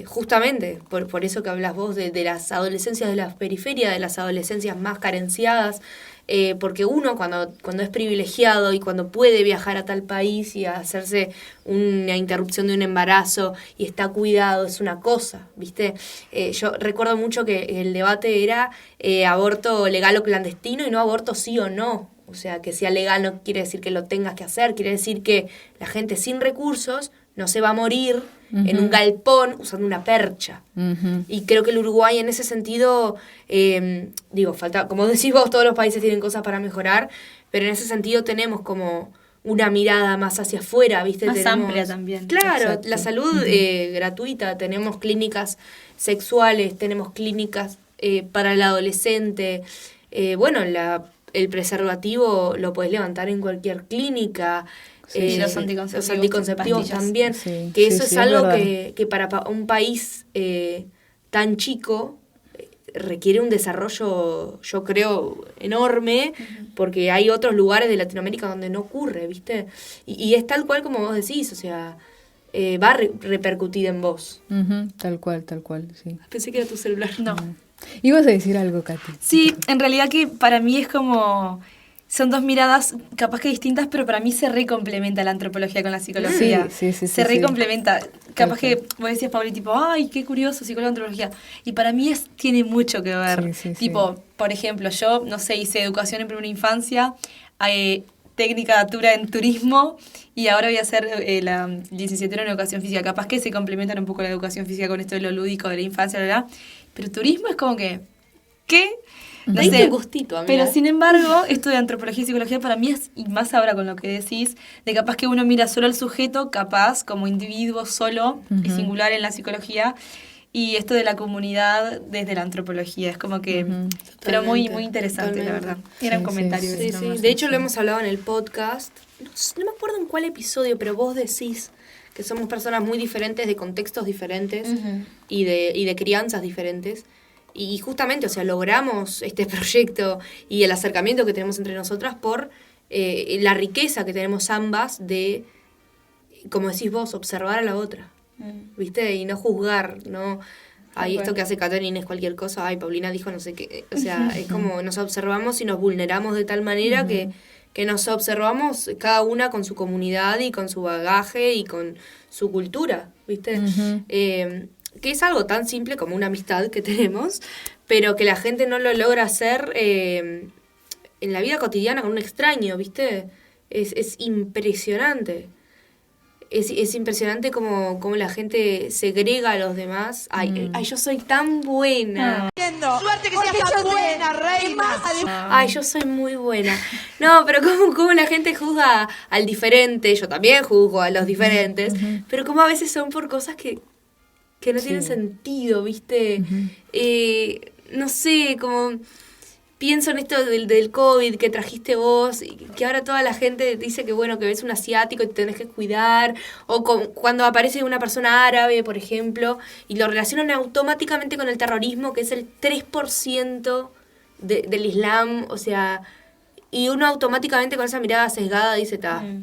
Justamente por eso que hablas vos de las adolescencias de las periferias, de las adolescencias más carenciadas, porque uno cuando es privilegiado y cuando puede viajar a tal país y hacerse una interrupción de un embarazo y está cuidado, es una cosa, ¿viste? Yo recuerdo mucho que el debate era aborto legal o clandestino y no aborto sí o no. O sea, que sea legal no quiere decir que lo tengas que hacer, quiere decir que la gente sin recursos no se va a morir en un galpón usando una percha. Ujú. Y creo que el Uruguay en ese sentido, falta, como decís vos, todos los países tienen cosas para mejorar, pero en ese sentido tenemos como una mirada más hacia afuera, ¿viste? Más Tenemos, amplia también. Claro, Exacto. la salud gratuita, tenemos clínicas sexuales, tenemos clínicas para el adolescente, el preservativo lo podés levantar en cualquier clínica. Sí, los anticonceptivos, los anticonceptivos pastillas. también, Sí, que sí, eso sí, es es algo verdad. que para un país tan chico requiere un desarrollo, yo creo, enorme, porque hay otros lugares de Latinoamérica donde no ocurre, ¿viste? Y es tal cual como vos decís, o sea, va a repercutir en vos. Ujú, tal cual, sí. Pensé que era tu celular. No. Ibas a decir algo, Katy. Sí, en realidad que para mí es como... Son dos miradas capaz que distintas, pero para mí se recomplementa la antropología con la psicología. Sí. Se recomplementa. Capaz Tal que vos decías, Pauli, tipo, ay, qué curioso, psicología, antropología. Y para mí tiene mucho que ver. Sí. Tipo, por ejemplo, yo, no sé, hice educación en primera infancia, tecnicatura en turismo, y ahora voy a hacer la licenciatura en educación física. Capaz que se complementan un poco la educación física con esto de lo lúdico, de la infancia, ¿verdad? Pero turismo es como que, ¿qué? No Diste sé, un gustito, amiga. pero sin embargo, esto de antropología y psicología para mí es, y más ahora con lo que decís, de capaz que uno mira solo al sujeto, capaz, como individuo solo y singular en la psicología, y esto de la comunidad desde la antropología, es como que, pero muy, Totalmente, muy interesante, totalmente. la verdad. Era un Sí, comentario. sí, de Sí, eso sí. nomás. De hecho, lo hemos hablado en el podcast. No me acuerdo en cuál episodio, pero vos decís que somos personas muy diferentes, de contextos diferentes y de crianzas diferentes. Y justamente, o sea, logramos este proyecto y el acercamiento que tenemos entre nosotras por la riqueza que tenemos ambas de, como decís vos, observar a la otra, ¿viste? Y no juzgar, no ay, esto que hace Catherine es cualquier cosa, ay, Paulina dijo no sé qué. O sea, es como nos observamos y nos vulneramos de tal manera que nos observamos cada una con su comunidad y con su bagaje y con su cultura, ¿viste? Que es algo tan simple como una amistad que tenemos, pero que la gente no lo logra hacer en la vida cotidiana con un extraño, ¿viste? Es impresionante. Es impresionante como la gente segrega a los demás. Ay, yo soy tan buena. Suerte que seas tan buena, reina. Ay, yo soy muy buena. No, pero como la gente juzga al diferente. Yo también juzgo a los diferentes. Pero como a veces son por cosas que no tienen sentido, ¿viste? No sé, como... Pienso en esto del COVID que trajiste vos, y que ahora toda la gente dice que bueno, que ves un asiático y te tenés que cuidar, o cuando aparece una persona árabe, por ejemplo, y lo relacionan automáticamente con el terrorismo, que es el 3% del Islam, o sea, y uno automáticamente con esa mirada sesgada dice,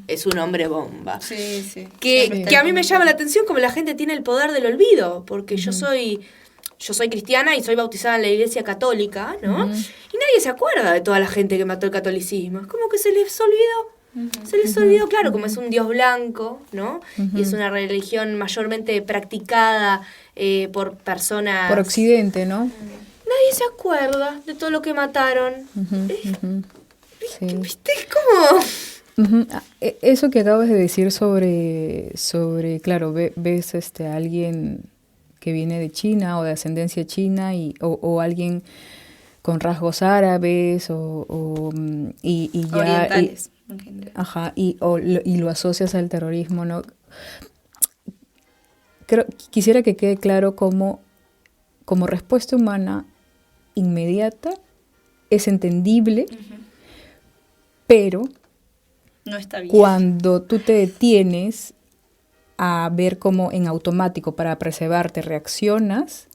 es un hombre bomba. Sí, sí. Que a mí me llama la atención como la gente tiene el poder del olvido, porque yo soy cristiana y soy bautizada en la iglesia católica, ¿no? Y nadie se acuerda de toda la gente que mató el catolicismo. Es como que se les olvidó. Se les olvidó, claro, como es un dios blanco, ¿no? Y es una religión mayormente practicada por personas... Por Occidente, ¿no? Nadie se acuerda de todo lo que mataron. Sí. ¿Viste? Es como... Eso que acabas de decir sobre claro, ves a alguien que viene de China o de ascendencia china o alguien con rasgos árabes y ya orientales. y lo asocias al terrorismo, ¿no? Quisiera que quede claro como respuesta humana inmediata es entendible, pero no está bien. Cuando tú te detienes a ver cómo en automático para preservarte reaccionas,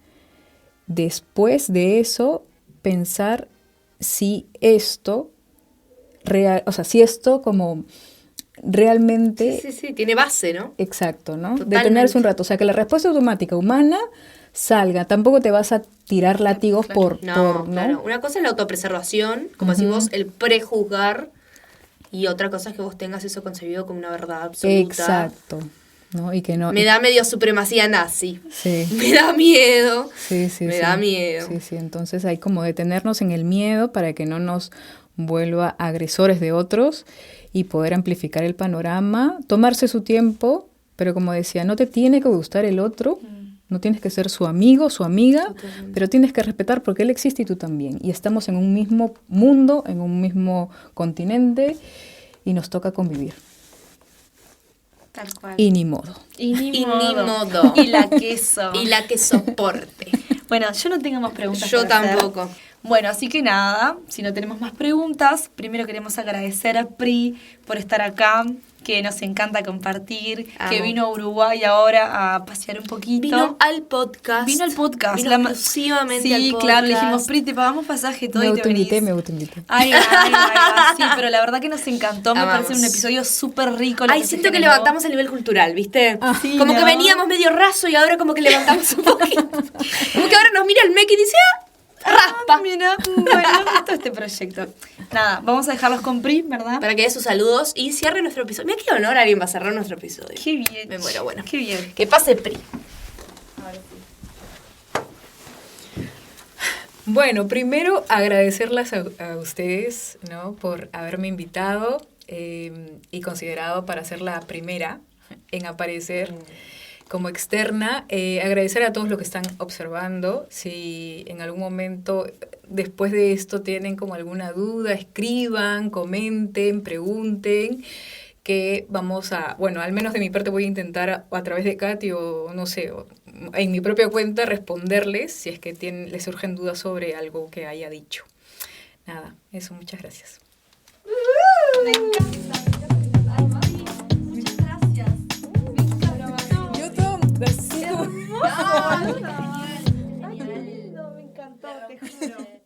después de eso pensar si esto como realmente... Sí, tiene base, ¿no? Exacto, ¿no? Totalmente. Detenerse un rato, o sea, que la respuesta automática humana salga, tampoco te vas a tirar látigos por... Claro. Una cosa es la autopreservación, como decís vos, el prejuzgar, y otra cosa es que vos tengas eso concebido como una verdad absoluta. Exacto. ¿No? Y que no, me da medio supremacía nazi. Sí. Me da miedo. Me da miedo. Sí. Entonces hay como detenernos en el miedo para que no nos vuelva agresores de otros y poder amplificar el panorama, tomarse su tiempo, pero como decía, no te tiene que gustar el otro, no tienes que ser su amigo, su amiga, pero tienes que respetar porque él existe y tú también. Y estamos en un mismo mundo, en un mismo continente y nos toca convivir. Tal cual. Y ni modo. Y ni modo. Y la queso. Y la que soporte. Bueno, yo no tengo más preguntas. Yo para hacer. tampoco. Bueno, así que nada, si no tenemos más preguntas, primero queremos agradecer a Pri por estar acá, que nos encanta compartir, que vino a Uruguay ahora a pasear un poquito. Vino al podcast. Vino exclusivamente al podcast. Sí, claro, le dijimos, Pri, te pagamos pasaje, todo Me y te venís. Me autoinvité. Ay, sí, pero la verdad que nos encantó, me parece un episodio súper rico. Siento que levantamos el nivel cultural, ¿viste? Sí, como que veníamos medio raso y ahora como que levantamos un poquito. Como que ahora nos mira el MEC y dice, raspa. Mira, bueno, todo este proyecto. Nada, vamos a dejarlos con Pri, ¿verdad? Para que dé sus saludos y cierre nuestro episodio. Mira qué honor, alguien va a cerrar nuestro episodio. Qué bien. Me muero, bueno. Qué bien. Que pase Pri. Bueno, primero agradecerles a ustedes, ¿no? Por haberme invitado y considerado para ser la primera en aparecer como externa. Agradecer a todos los que están observando. Si en algún momento después de esto tienen como alguna duda, escriban, comenten, pregunten, que vamos a, bueno, al menos de mi parte voy a intentar a través de Katy o no sé, o en mi propia cuenta responderles si es que les surgen dudas sobre algo que haya dicho. Nada, eso, muchas gracias. Me encanta. Muchas gracias. Me encanta. Yo todo, Hermoso. Me encantó, te juro.